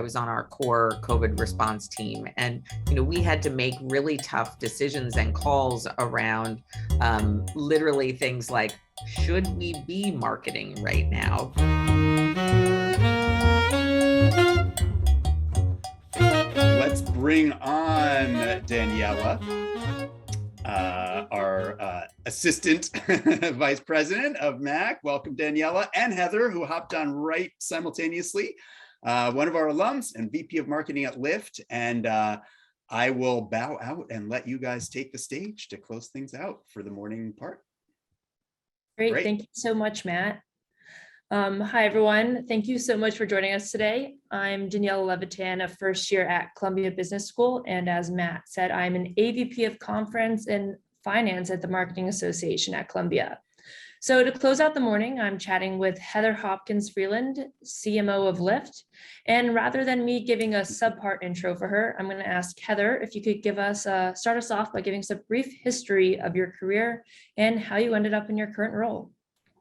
was on our core COVID response team. And, we had to make really tough decisions and calls around literally things like, should we be marketing right now? Let's bring on Daniella, our assistant vice president of MAC. Welcome, Daniella, and Heather, who hopped on right simultaneously. One of our alums and VP of marketing at Lyft. And I will bow out and let you guys take the stage to close things out for the morning part. Great. Thank you so much, Matt. Hi, everyone. Thank you so much for joining us today. I'm Daniella Levitan, a first year at Columbia Business School. And as Matt said, I'm an AVP of Conference and Finance at the Marketing Association at Columbia. So to close out the morning, I'm chatting with Heather Hopkins Freeland, CMO of Lyft. And rather than me giving a subpart intro for her, I'm going to ask Heather if you could start us off by giving us a brief history of your career and how you ended up in your current role.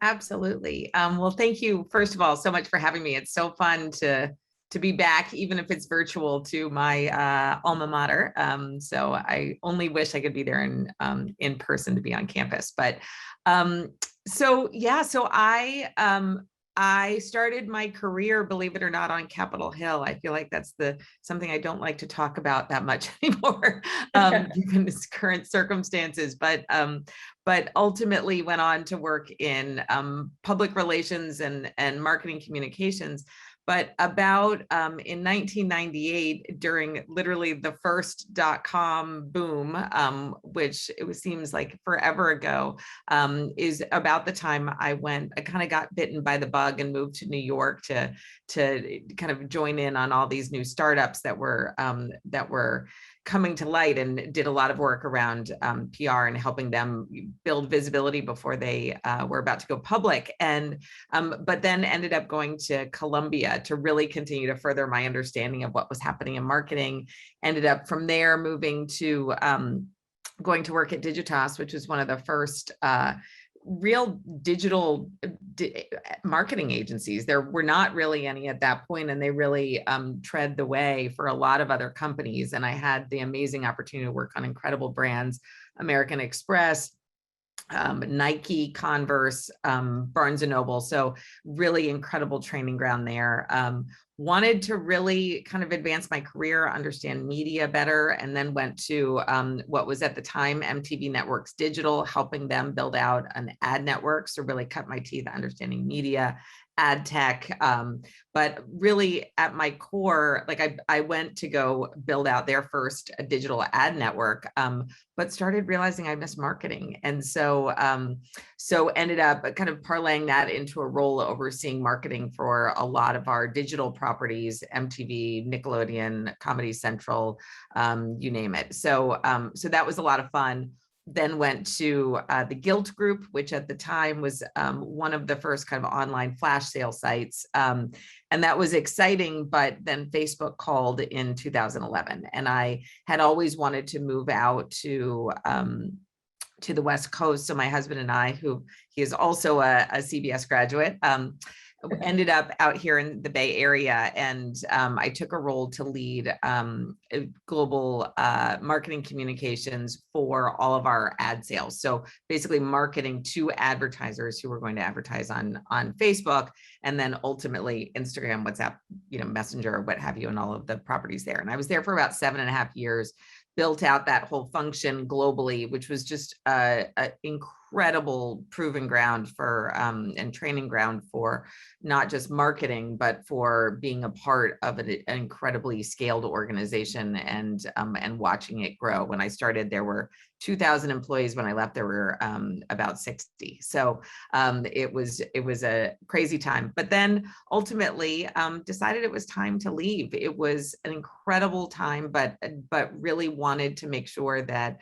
Absolutely. Well, thank you, first of all, so much for having me. It's so fun to be back, even if it's virtual, to my alma mater. So I only wish I could be there in person to be on campus. But so I started my career, believe it or not, on Capitol Hill. I feel like that's something I don't like to talk about that much anymore, given its current circumstances. But ultimately went on to work in public relations and marketing communications. But about in 1998, during literally the first .com boom, which seems like forever ago, is about the time I kind of got bitten by the bug and moved to New York to kind of join in on all these new startups that were coming to light, and did a lot of work around PR and helping them build visibility before they were about to go public. And but then ended up going to Columbia to really continue to further my understanding of what was happening in marketing. Ended up from there moving to going to work at Digitas, which was one of the first real digital marketing agencies. There were not really any at that point, and they really tread the way for a lot of other companies. And I had the amazing opportunity to work on incredible brands, American Express, Nike, Converse, Barnes and Noble. So really incredible training ground there. Wanted to really kind of advance my career, understand media better, and then went to what was at the time MTV Networks Digital, helping them build out an ad network. So really cut my teeth understanding media, ad tech, but really at my core, like I went to go build out their first digital ad network, but started realizing I missed marketing. And so ended up kind of parlaying that into a role overseeing marketing for a lot of our digital properties, MTV, Nickelodeon, Comedy Central, you name it. So that was a lot of fun. Then went to the Guilt Group, which at the time was one of the first kind of online flash sale sites. And that was exciting, but then Facebook called in 2011. And I had always wanted to move out to the West Coast. So my husband and I, he is also a CBS graduate, ended up out here in the Bay Area, and I took a role to lead global marketing communications for all of our ad sales. So basically marketing to advertisers who were going to advertise on Facebook, and then ultimately Instagram, WhatsApp, Messenger, what have you, and all of the properties there. And I was there for about 7.5 years, built out that whole function globally, which was just an incredible proving ground for and training ground for not just marketing, but for being a part of an incredibly scaled organization and watching it grow. When I started, there were 2,000 employees. When I left, there were about 60. So it was a crazy time. But then ultimately decided it was time to leave. It was an incredible time, but really wanted to make sure that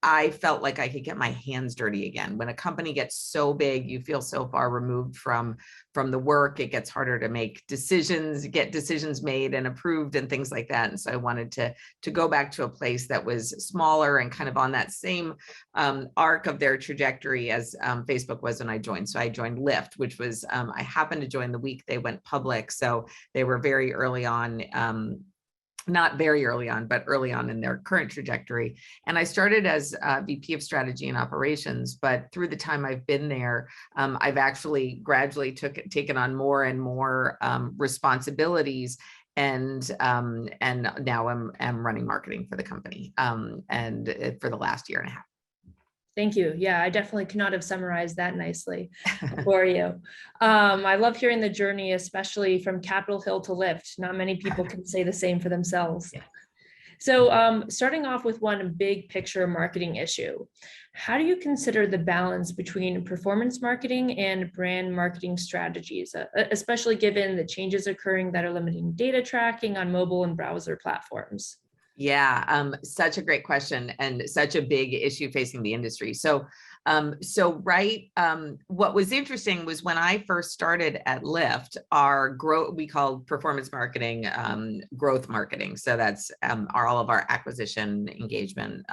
I felt like I could get my hands dirty again. When a company gets so big, you feel so far removed from the work. It gets harder to make decisions, get decisions made and approved and things like that. And so I wanted to go back to a place that was smaller and kind of on that same arc of their trajectory as Facebook was when I joined. So I joined Lyft, which was, I happened to join the week they went public. So they were very early on, not very early on, but early on in their current trajectory. And I started as VP of Strategy and Operations, but through the time I've been there, I've actually gradually taken on more and more responsibilities. And now I'm running marketing for the company and for the last year and a half. Thank you. Yeah, I definitely could not have summarized that nicely for you. I love hearing the journey, especially from Capitol Hill to Lyft. Not many people can say the same for themselves. Yeah. So starting off with one big picture marketing issue, how do you consider the balance between performance marketing and brand marketing strategies, especially given the changes occurring that are limiting data tracking on mobile and browser platforms? Yeah, such a great question and such a big issue facing the industry. So what was interesting was when I first started at Lyft, our growth, we called performance marketing growth marketing. So that's all of our acquisition, engagement,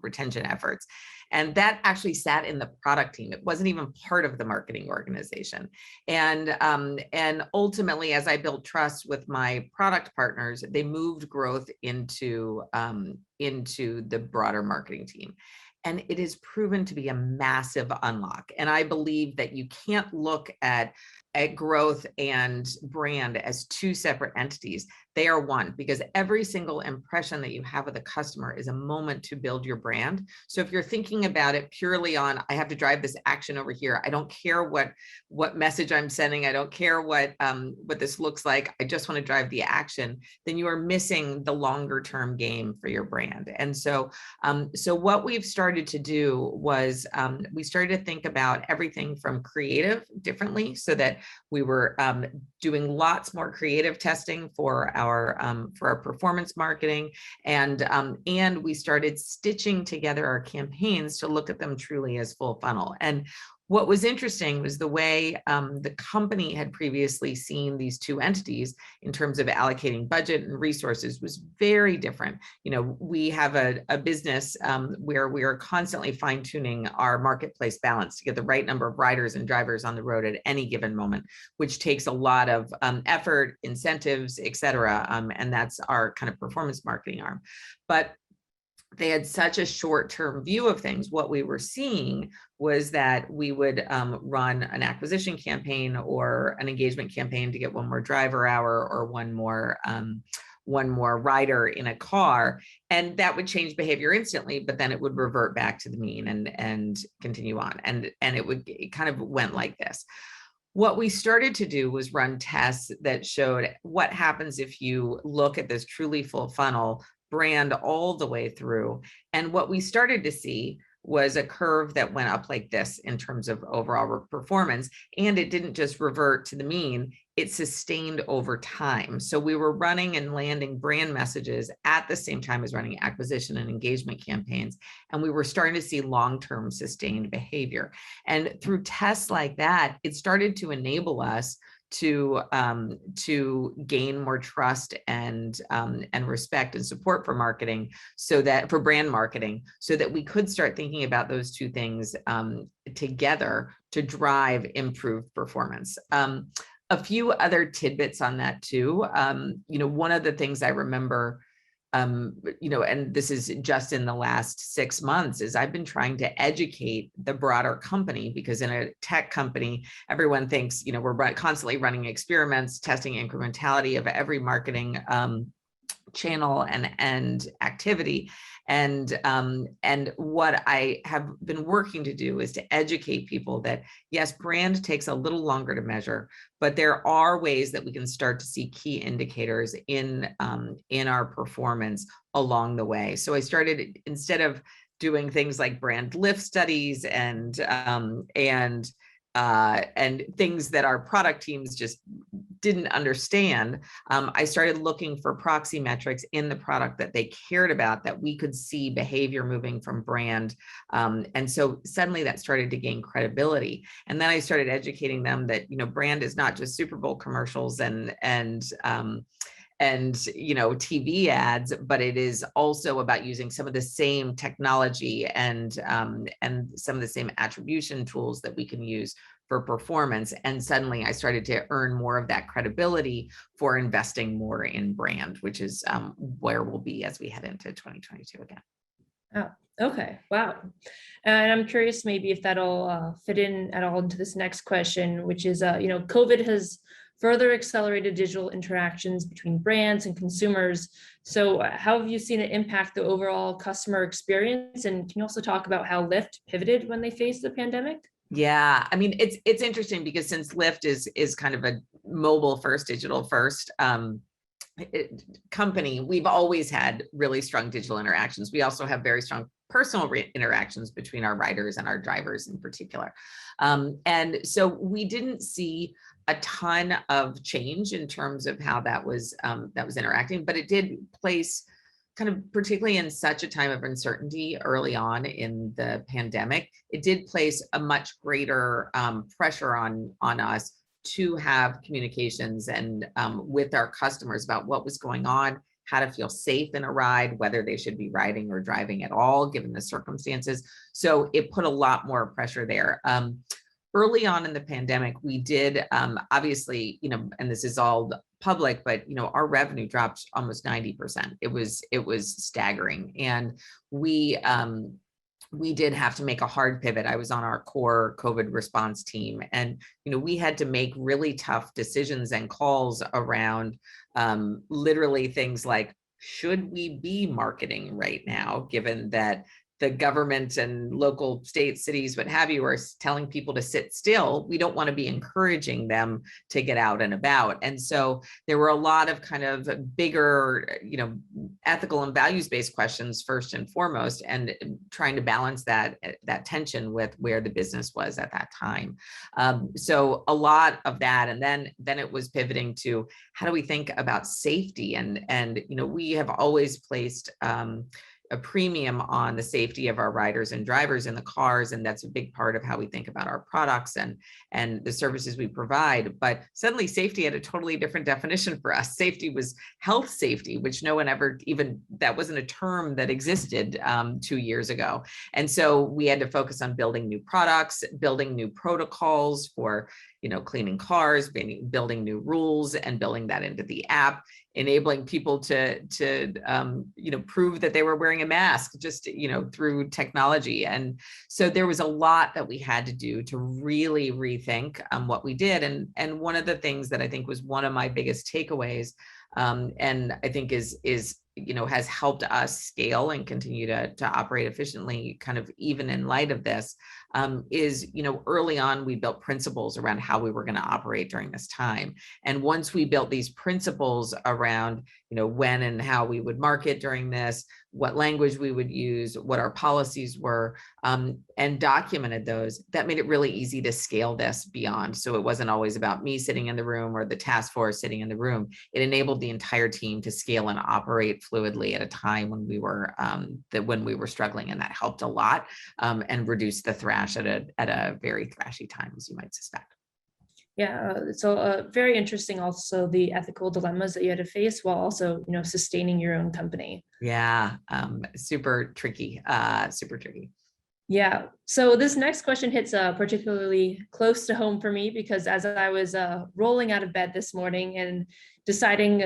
retention efforts. And that actually sat in the product team. It wasn't even part of the marketing organization. And ultimately, as I built trust with my product partners, they moved growth into the broader marketing team. And it is proven to be a massive unlock. And I believe that you can't look at growth and brand as two separate entities. They are one, because every single impression that you have with a customer is a moment to build your brand. So if you're thinking about it purely on, I have to drive this action over here, I don't care what message I'm sending, I don't care what this looks like, I just want to drive the action, then you are missing the longer term game for your brand. And so what we've started to do was we started to think about everything from creative differently, so that we were doing lots more creative testing for our performance marketing, and we started stitching together our campaigns to look at them truly as full funnel. And what was interesting was the way the company had previously seen these two entities in terms of allocating budget and resources was very different. You know, we have a business where we are constantly fine-tuning our marketplace balance to get the right number of riders and drivers on the road at any given moment, which takes a lot of effort, incentives, et cetera. And that's our kind of performance marketing arm. But they had such a short-term view of things. What we were seeing was that we would run an acquisition campaign or an engagement campaign to get one more driver hour or one more rider in a car, and that would change behavior instantly, but then it would revert back to the mean and continue on. And it kind of went like this. What we started to do was run tests that showed what happens if you look at this truly full funnel brand all the way through. And what we started to see was a curve that went up like this in terms of overall performance. And it didn't just revert to the mean, it sustained over time. So we were running and landing brand messages at the same time as running acquisition and engagement campaigns. And we were starting to see long-term sustained behavior. And through tests like that, it started to enable us to gain more trust and respect and support for marketing, so that for brand marketing, so that we could start thinking about those two things together to drive improved performance. A few other tidbits on that too. One of the things I remember, and this is just in the last 6 months, is I've been trying to educate the broader company, because in a tech company, everyone thinks, we're constantly running experiments, testing incrementality of every marketing channel and activity. And what I have been working to do is to educate people that, yes, brand takes a little longer to measure, but there are ways that we can start to see key indicators in our performance along the way. So I started, instead of doing things like brand lift studies and and things that our product teams just didn't understand, I started looking for proxy metrics in the product that they cared about, that we could see behavior moving from brand. And so suddenly that started to gain credibility. And then I started educating them that, brand is not just Super Bowl commercials and TV ads, but it is also about using some of the same technology and some of the same attribution tools that we can use for performance. And suddenly I started to earn more of that credibility for investing more in brand, which is where we'll be as we head into 2022 again. Oh, okay. Wow. And I'm curious maybe if that'll fit in at all into this next question, which is, COVID has further accelerated digital interactions between brands and consumers. So how have you seen it impact the overall customer experience? And can you also talk about how Lyft pivoted when they faced the pandemic? Yeah, I mean, it's interesting because since Lyft is kind of a mobile first, digital first company, we've always had really strong digital interactions. We also have very strong personal interactions between our riders and our drivers in particular. And so we didn't see a ton of change in terms of how that was interacting, but it did place, kind of particularly in such a time of uncertainty early on in the pandemic, it did place a much greater pressure on us to have communications and with our customers about what was going on, how to feel safe in a ride, whether they should be riding or driving at all, given the circumstances. So it put a lot more pressure there. Early on in the pandemic, we did obviously, and this is all public, but our revenue dropped almost 90%. It was staggering, and we did have to make a hard pivot. I was on our core COVID response team, and we had to make really tough decisions and calls around literally things like, should we be marketing right now, given that the government and local states, cities, what have you, are telling people to sit still? We don't want to be encouraging them to get out and about. And so there were a lot of kind of bigger, ethical and values-based questions first and foremost, and trying to balance that tension with where the business was at that time. So a lot of that, and then it was pivoting to, how do we think about safety? And we have always placed a premium on the safety of our riders and drivers in the cars, and that's a big part of how we think about our products and the services we provide. But suddenly safety had a totally different definition for us. Safety was health safety, which no one ever that wasn't a term that existed 2 years ago. And so we had to focus on building new products, building new protocols for cleaning cars, building new rules, and building that into the app, enabling people to prove that they were wearing a mask just through technology. And so there was a lot that we had to do to really rethink what we did. And one of the things that I think was one of my biggest takeaways, and I think is has helped us scale and continue to operate efficiently, kind of even in light of this, is, early on, we built principles around how we were going to operate during this time. And once we built these principles around, when and how we would market during this, what language we would use, what our policies were, and documented those, that made it really easy to scale this beyond. So it wasn't always about me sitting in the room or the task force sitting in the room. It enabled the entire team to scale and operate fluidly at a time when we were struggling, and that helped a lot, and reduced the thrash at a very thrashy time, as you might suspect. Yeah, so very interesting. Also, the ethical dilemmas that you had to face while also, sustaining your own company. Yeah, super tricky, super tricky. Yeah. So this next question hits particularly close to home for me, because as I was rolling out of bed this morning and deciding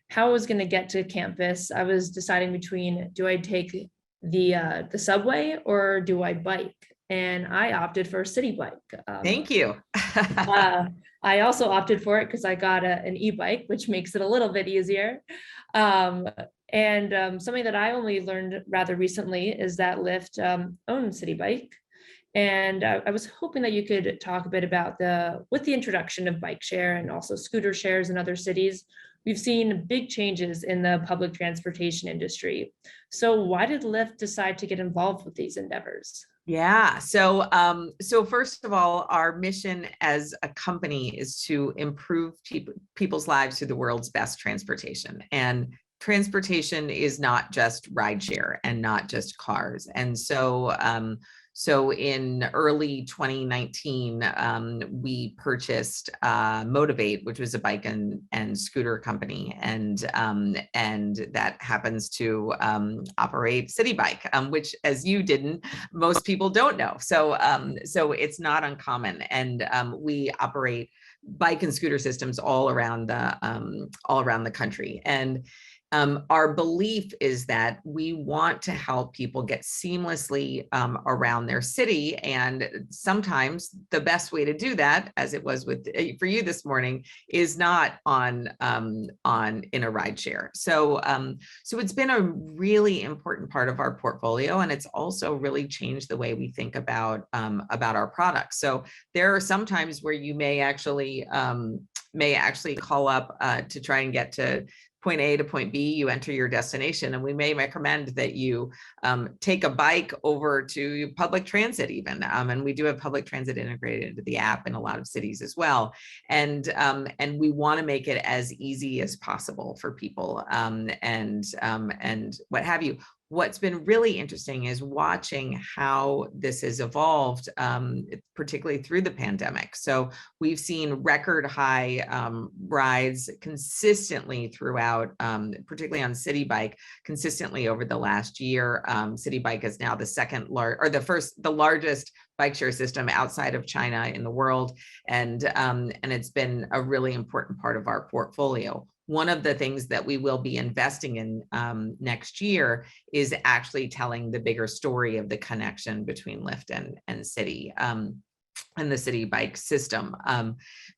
how I was going to get to campus, I was deciding between, do I take the subway or do I bike? And I opted for a city bike. Thank you. I also opted for it because I got an e-bike, which makes it a little bit easier. And something that I only learned rather recently is that Lyft owns City Bike. And I was hoping that you could talk a bit about with the introduction of bike share and also scooter shares in other cities, we've seen big changes in the public transportation industry. So why did Lyft decide to get involved with these endeavors? Yeah. So first of all, our mission as a company is to improve people's lives through the world's best transportation. And transportation is not just rideshare and not just cars. And so in early 2019, we purchased Motivate, which was a bike and scooter company, and that happens to operate City Bike, which, as you didn't, most people don't know. So it's not uncommon, and we operate bike and scooter systems all around the country. And our belief is that we want to help people get seamlessly around their city. And sometimes the best way to do that, as it was for you this morning, is not in a ride share. So it's been a really important part of our portfolio, and it's also really changed the way we think about our products. So there are some times where you may actually call up to try and get to point A to point B, you enter your destination, and we may recommend that you take a bike over to public transit even. And we do have public transit integrated into the app in a lot of cities as well. And we want to make it as easy as possible for people and what have you. What's been really interesting is watching how this has evolved, particularly through the pandemic. So we've seen record high rides consistently throughout, particularly on City Bike, consistently over the last year. City Bike is now the largest bike share system outside of China in the world, and it's been a really important part of our portfolio. One of the things that we will be investing in next year is actually telling the bigger story of the connection between Lyft and City. And the City Bike system,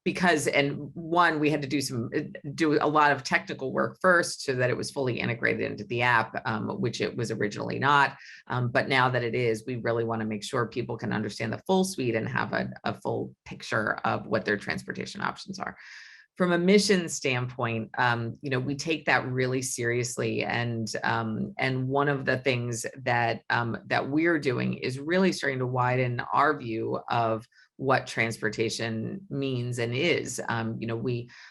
because we had to do a lot of technical work first so that it was fully integrated into the app, which it was originally not. But now that it is, we really want to make sure people can understand the full suite and have a full picture of what their transportation options are. From a mission standpoint, we take that really seriously, and one of the things that we're doing is really starting to widen our view of what transportation means and is.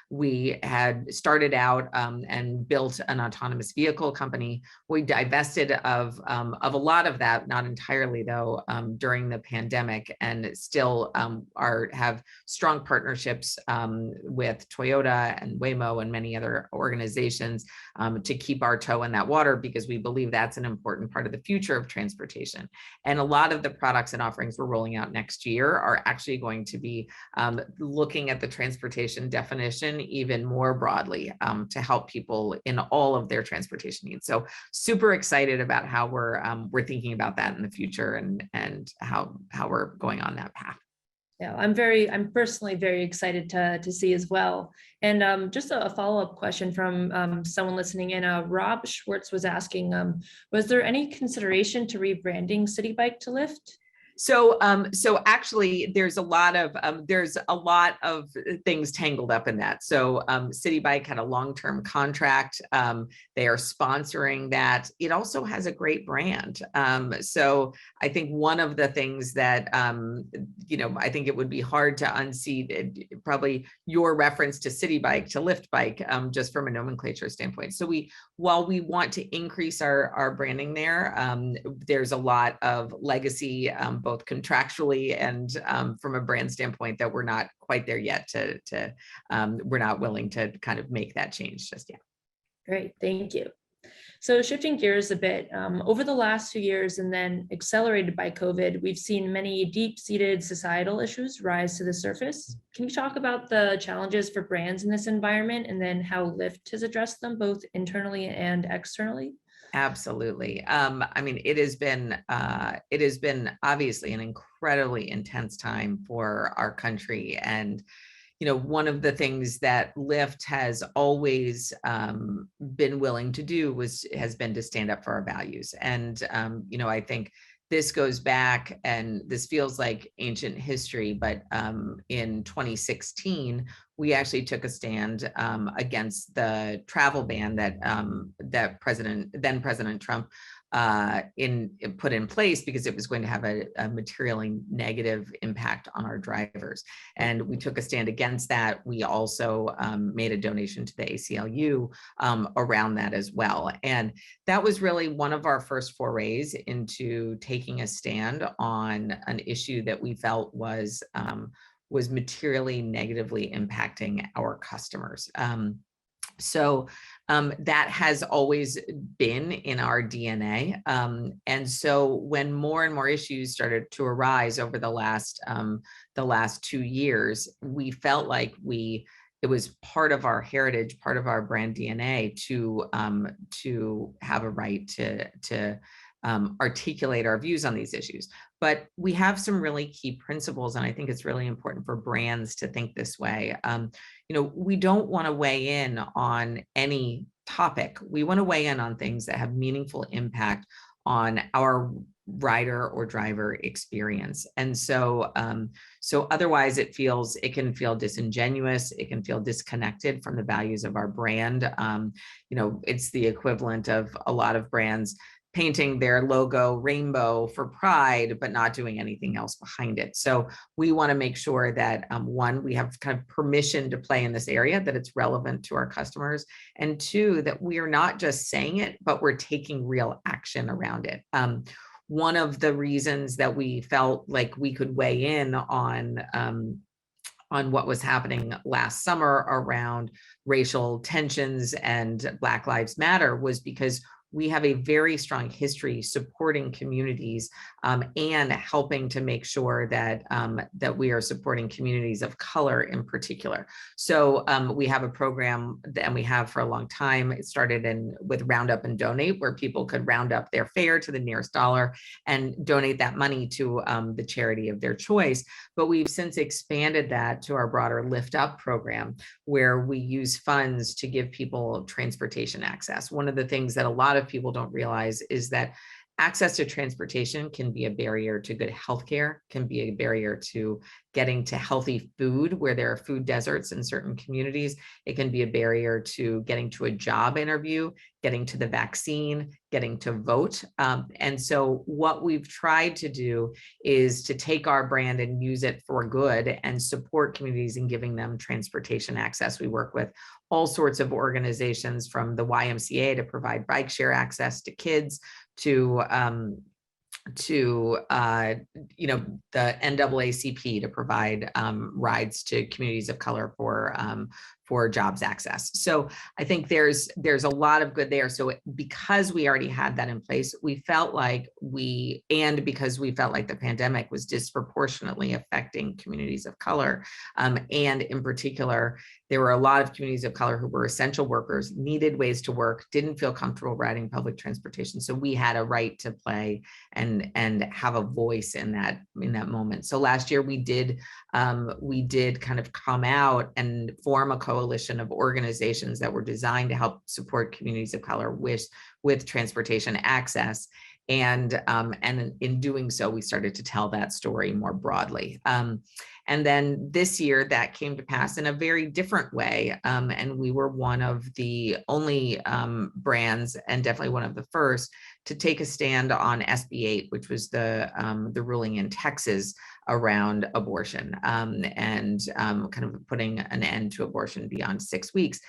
We had started out and built an autonomous vehicle company. We divested of a lot of that, not entirely though, during the pandemic, and still have strong partnerships with Toyota and Waymo and many other organizations to keep our toe in that water, because we believe that's an important part of the future of transportation. And a lot of the products and offerings we're rolling out next year are actually going to be looking at the transportation definition even more broadly to help people in all of their transportation needs. So super excited about how we're thinking about that in the future, and how we're going on that path. Yeah, I'm personally very excited to see as well. And just a follow-up question from someone listening in, Rob Schwartz was asking, was there any consideration to rebranding City Bike to Lyft? So actually, there's a lot of things tangled up in that. So City Bike had a long-term contract. They are sponsoring that. It also has a great brand. So I think one of the things that I think it would be hard to unseat probably your reference to City Bike to Lyft Bike, just from a nomenclature standpoint. So while we want to increase our branding there, there's a lot of legacy, both contractually and from a brand standpoint, that we're not quite there yet we're not willing to kind of make that change just yet. Great, thank you. So shifting gears a bit, over the last few years and then accelerated by COVID, we've seen many deep-seated societal issues rise to the surface. Can you talk about the challenges for brands in this environment, and then how Lyft has addressed them both internally and externally? Absolutely. I mean, it has been obviously an incredibly intense time for our country. And one of the things that Lyft has always been willing to do has been to stand up for our values. And I think this goes back, and this feels like ancient history, but in 2016, we actually took a stand against the travel ban that then President Trump put in place because it was going to have a materially negative impact on our drivers. And we took a stand against that. We also made a donation to the ACLU around that as well. And that was really one of our first forays into taking a stand on an issue that we felt was materially negatively impacting our customers. So that has always been in our DNA. And so when more and more issues started to arise over the last 2 years, we felt like it was part of our heritage, part of our brand DNA to have a right to articulate our views on these issues. But we have some really key principles, and I think it's really important for brands to think this way. We don't want to weigh in on any topic. We want to weigh in on things that have meaningful impact on our rider or driver experience. And so otherwise it can feel disingenuous. It can feel disconnected from the values of our brand. It's the equivalent of a lot of brands painting their logo rainbow for pride, but not doing anything else behind it. So we want to make sure that one, we have kind of permission to play in this area, that it's relevant to our customers, and two, that we are not just saying it, but we're taking real action around it. One of the reasons that we felt like we could weigh in on what was happening last summer around racial tensions and Black Lives Matter was because we have a very strong history supporting communities and helping to make sure that we are supporting communities of color in particular. So we have a program that we have for a long time. It started with Round Up and Donate, where people could round up their fare to the nearest dollar and donate that money to the charity of their choice. But we've since expanded that to our broader Lift Up program, where we use funds to give people transportation access. One of the things that a lot of people don't realize is that access to transportation can be a barrier to good healthcare, can be a barrier to getting to healthy food where there are food deserts in certain communities. It can be a barrier to getting to a job interview, getting to the vaccine, getting to vote. And so what we've tried to do is to take our brand and use it for good and support communities in giving them transportation access. We work with all sorts of organizations, from the YMCA to provide bike share access to kids, to the NAACP to provide rides to communities of color for jobs access. So I think there's a lot of good there. So because we already had that in place, we felt like because we felt like the pandemic was disproportionately affecting communities of color, and in particular, there were a lot of communities of color who were essential workers, needed ways to work, didn't feel comfortable riding public transportation. So we had a right to play and have a voice in that moment. So last year we did kind of come out and form a coalition of organizations that were designed to help support communities of color with transportation access. And in doing so, we started to tell that story more broadly. And then this year that came to pass in a very different way. And we were one of the only brands, and definitely one of the first, to take a stand on SB 8, which was the ruling in Texas around abortion, and kind of putting an end to abortion beyond 6 weeks.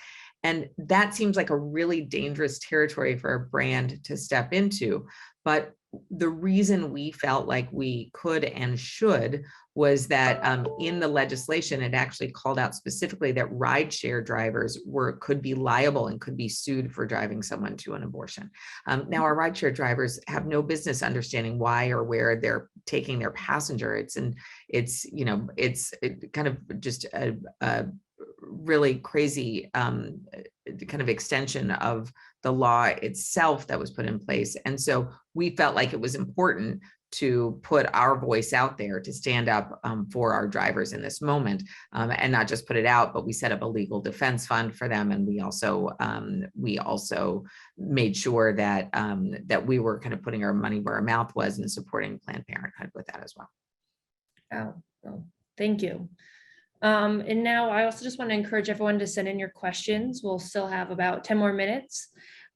And that seems like a really dangerous territory for a brand to step into. But the reason we felt like we could and should was that in the legislation, it actually called out specifically that rideshare drivers could be liable and could be sued for driving someone to an abortion. Now, our rideshare drivers have no business understanding why or where they're taking their passenger. It's kind of just a really crazy kind of extension of the law itself that was put in place. And so we felt like it was important to put our voice out there, to stand up for our drivers in this moment, and not just put it out, but we set up a legal defense fund for them. And we also made sure that we were kind of putting our money where our mouth was and supporting Planned Parenthood with that as well. Oh, thank you. And now I also just want to encourage everyone to send in your questions. We'll still have about 10 more minutes.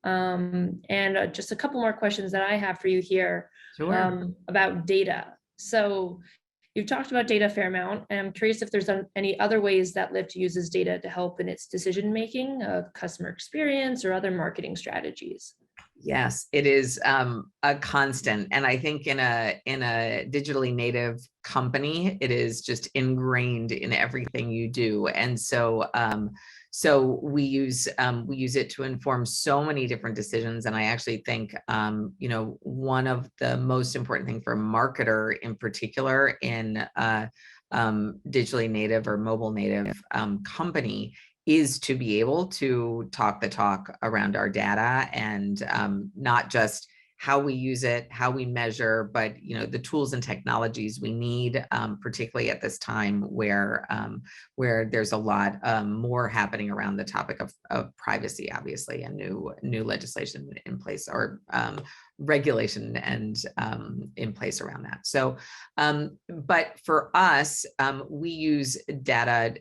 And just a couple more questions that I have for you here. Sure. About data. So you've talked about data a fair amount, and I'm curious if there's any other ways that Lyft uses data to help in its decision-making of customer experience or other marketing strategies. Yes, it is a constant. And I think in a digitally native company, it is just ingrained in everything you do. And so so we use it to inform so many different decisions. And I actually think one of the most important thing for a marketer in particular in digitally native or mobile native company is to be able to talk the talk around our data, and not just how we use it, how we measure, but the tools and technologies we need, particularly at this time where there's a lot more happening around the topic of privacy, obviously, and new legislation in place, or regulation and in place around that. So, but for us, we use data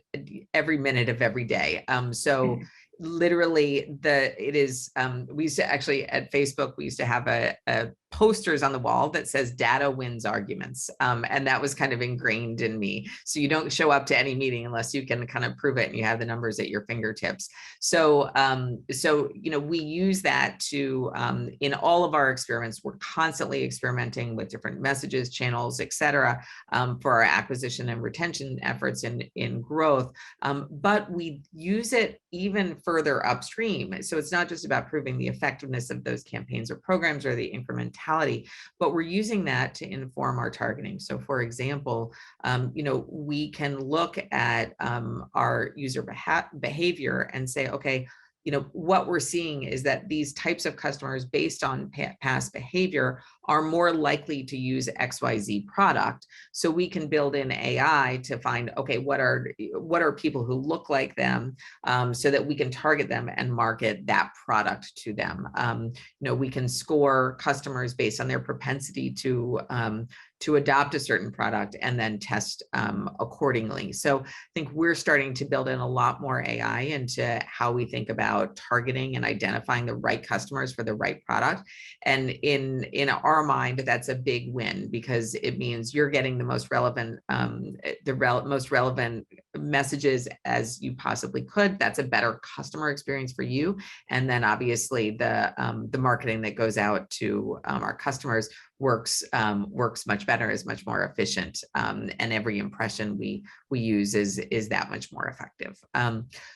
every minute of every day. So literally we used to actually at Facebook, we used to have a posters on the wall that says data wins arguments. And that was kind of ingrained in me. So you don't show up to any meeting unless you can kind of prove it and you have the numbers at your fingertips. So, we use that to, in all of our experiments, we're constantly experimenting with different messages, channels, et cetera, for our acquisition and retention efforts in growth. But we use it even further upstream. So it's not just about proving the effectiveness of those campaigns or programs or the incrementality, but we're using that to inform our targeting. So for example, we can look at our user behavior and say, okay, what we're seeing is that these types of customers, based on past behavior, are more likely to use XYZ product. So we can build in AI to find, okay, what are people who look like them, so that we can target them and market that product to them. We can score customers based on their propensity to adopt a certain product and then test accordingly. So I think we're starting to build in a lot more AI into how we think about targeting and identifying the right customers for the right product. And in our mind, that's a big win, because it means you're getting the most relevant most relevant messages as you possibly could. That's a better customer experience for you. And then obviously the marketing that goes out to our customers works much better, is much more efficient, and every impression we use is that much more effective.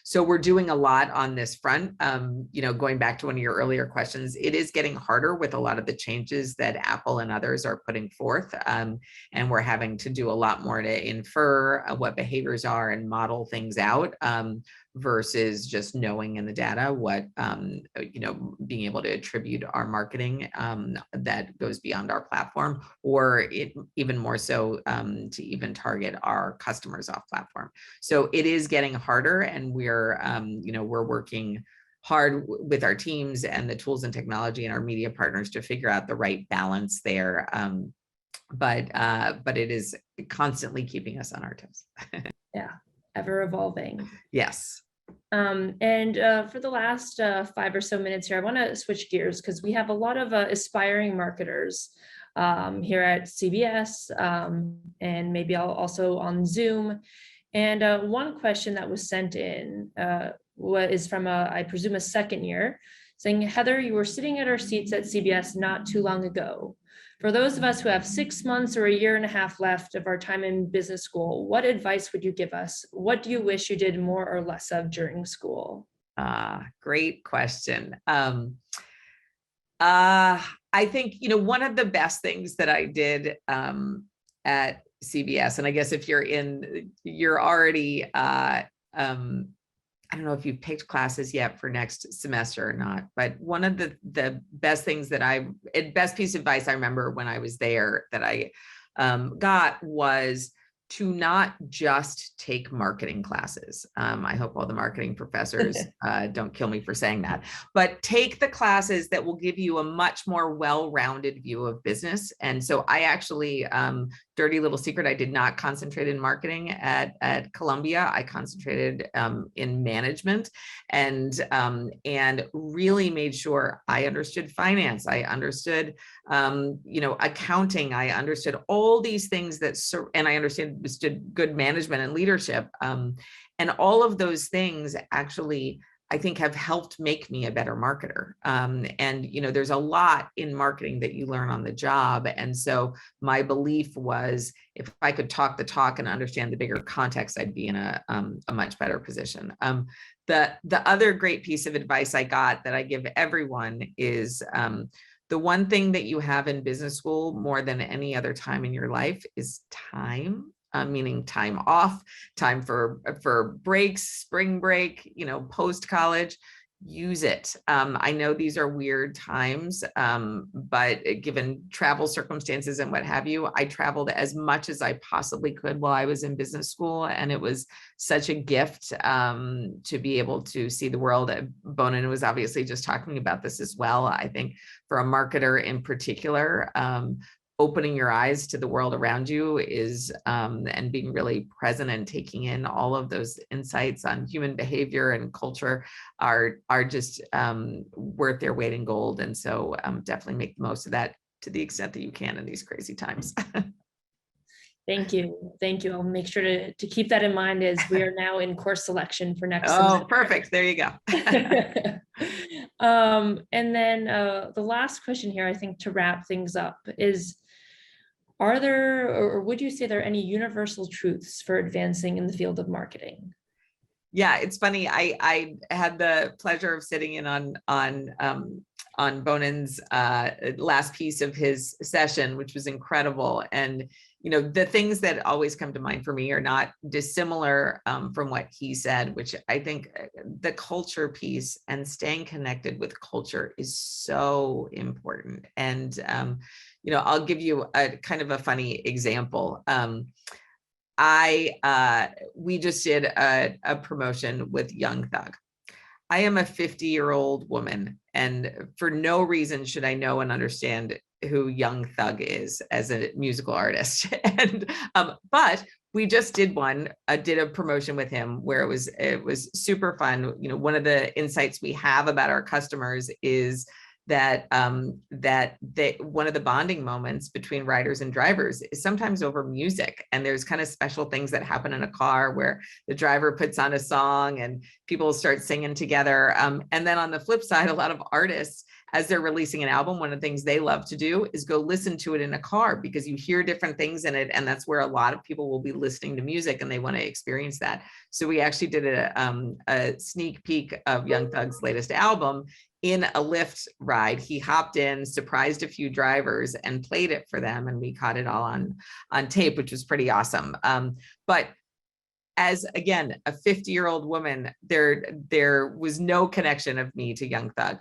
So we're doing a lot on this front. Going back to one of your earlier questions, it is getting harder with a lot of the changes that Apple and others are putting forth, and we're having to do a lot more to infer what behaviors are and model things out, versus just knowing in the data what, being able to attribute our marketing that goes beyond our platform, or even more so to even target our customers off platform. So it is getting harder, and we're working hard with our teams and the tools and technology and our media partners to figure out the right balance there. But it is constantly keeping us on our toes. Yeah, ever evolving. Yes. And for the last 5 or so minutes here, I want to switch gears, because we have a lot of aspiring marketers here at CBS, and maybe also on Zoom. And one question that was sent in is from I presume a second year, saying, Heather, you were sitting at our seats at CBS not too long ago. For those of us who have 6 months or a year and a half left of our time in business school, what advice would you give us? What do you wish you did more or less of during school? Great question. I think, one of the best things that I did at CBS, and I guess if you're already, I don't know if you've picked classes yet for next semester or not, but one of the best things best piece of advice I remember when I was there that I got was to not just take marketing classes. I hope all the marketing professors don't kill me for saying that, but take the classes that will give you a much more well-rounded view of business. And so I actually dirty little secret, I did not concentrate in marketing at Columbia. I concentrated in management, and really made sure I understood finance. I understood, accounting. I understood all these things and I understood good management and leadership. And all of those things actually, I think, have helped make me a better marketer. And there's a lot in marketing that you learn on the job. And so my belief was, if I could talk the talk and understand the bigger context, I'd be in a much better position. The other great piece of advice I got that I give everyone is, the one thing that you have in business school more than any other time in your life is time. Meaning time off, time for breaks, spring break, post college. Use it. I know these are weird times, but given travel circumstances and what have you, I traveled as much as I possibly could while I was in business school, and it was such a gift to be able to see the world. Bonin was obviously just talking about this as well. I think for a marketer in particular, opening your eyes to the world around you is, and being really present and taking in all of those insights on human behavior and culture are just worth their weight in gold. And so definitely make the most of that to the extent that you can in these crazy times. Thank you. Thank you. I'll make sure to keep that in mind as we are now in course selection for next semester. Perfect. There you go. And then the last question here, I think, to wrap things up is, are there, or would you say there are any universal truths for advancing in the field of marketing? Yeah, it's funny. I had the pleasure of sitting in on Bonin's last piece of his session, which was incredible. And the things that always come to mind for me are not dissimilar from what he said, which I think the culture piece and staying connected with culture is so important. And I'll give you a kind of a funny example. We just did a promotion with Young Thug. I am a 50-year-old woman, and for no reason should I know and understand who Young Thug is as a musical artist. And but we just did a promotion with him where it was super fun. One of the insights we have about our customers is that one of the bonding moments between riders and drivers is sometimes over music. And there's kind of special things that happen in a car where the driver puts on a song and people start singing together. And then on the flip side, a lot of artists, as they're releasing an album, one of the things they love to do is go listen to it in a car, because you hear different things in it. And that's where a lot of people will be listening to music and they want to experience that. So we actually did a sneak peek of Young Thug's latest album in a Lyft ride. He hopped in, surprised a few drivers, and played it for them. And we caught it all on tape, which was pretty awesome. But as, again, a 50-year-old woman, there was no connection of me to Young Thug.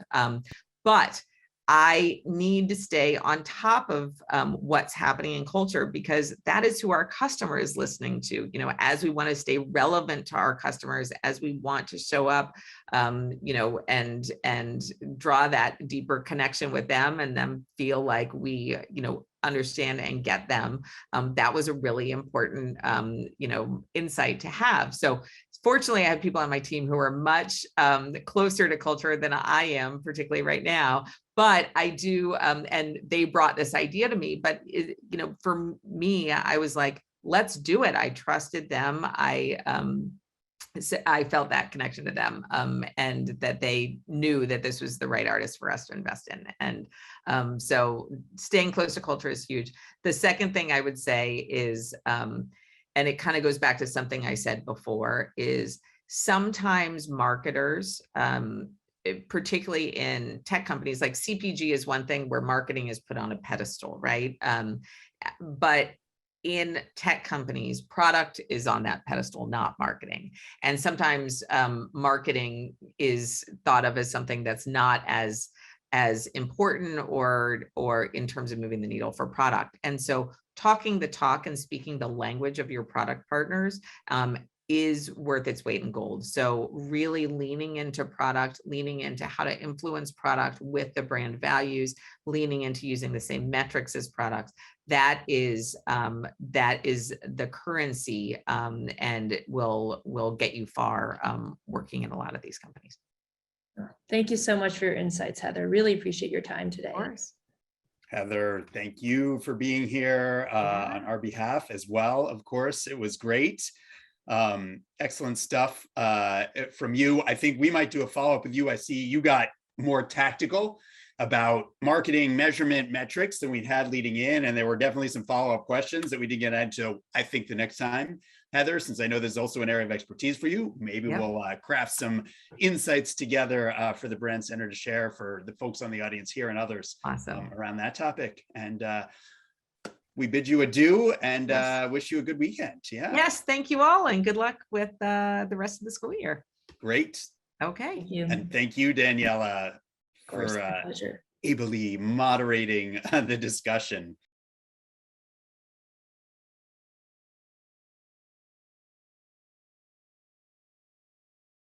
But I need to stay on top of what's happening in culture, because that is who our customer is listening to. As we want to stay relevant to our customers, as we want to show up, and draw that deeper connection with them, and them feel like we, understand and get them. That was a really important, insight to have. So fortunately, I have people on my team who are much closer to culture than I am, particularly right now. But I do, and they brought this idea to me. But for me, I was like, let's do it. I trusted them. I felt that connection to them, and that they knew that this was the right artist for us to invest in. And so staying close to culture is huge. The second thing I would say is, and it kind of goes back to something I said before, is sometimes marketers, particularly in tech companies, like CPG is one thing where marketing is put on a pedestal, right? But in tech companies, product is on that pedestal, not marketing. And sometimes marketing is thought of as something that's not as important or in terms of moving the needle for product. And so talking the talk and speaking the language of your product partners is worth its weight in gold. So really leaning into product, leaning into how to influence product with the brand values, leaning into using the same metrics as products. That is the currency, and will get you far working in a lot of these companies. Thank you so much for your insights, Heather. Really appreciate your time today. Of course. Heather, thank you for being here on our behalf as well. Of course, it was great. Excellent stuff from you. I think we might do a follow-up with you. I see you got more tactical about marketing, measurement, metrics than we'd had leading in. And there were definitely some follow-up questions that we did get into, I think, the next time, Heather, since I know there's also an area of expertise for you. Maybe we'll craft some insights together for the Brand Center to share for the folks on the audience here and others around that topic. And we bid you adieu and wish you a good weekend. Yeah. Yes. Thank you all, and good luck with the rest of the school year. Great. Okay. Thank you. And thank you, Daniella, for ably moderating the discussion.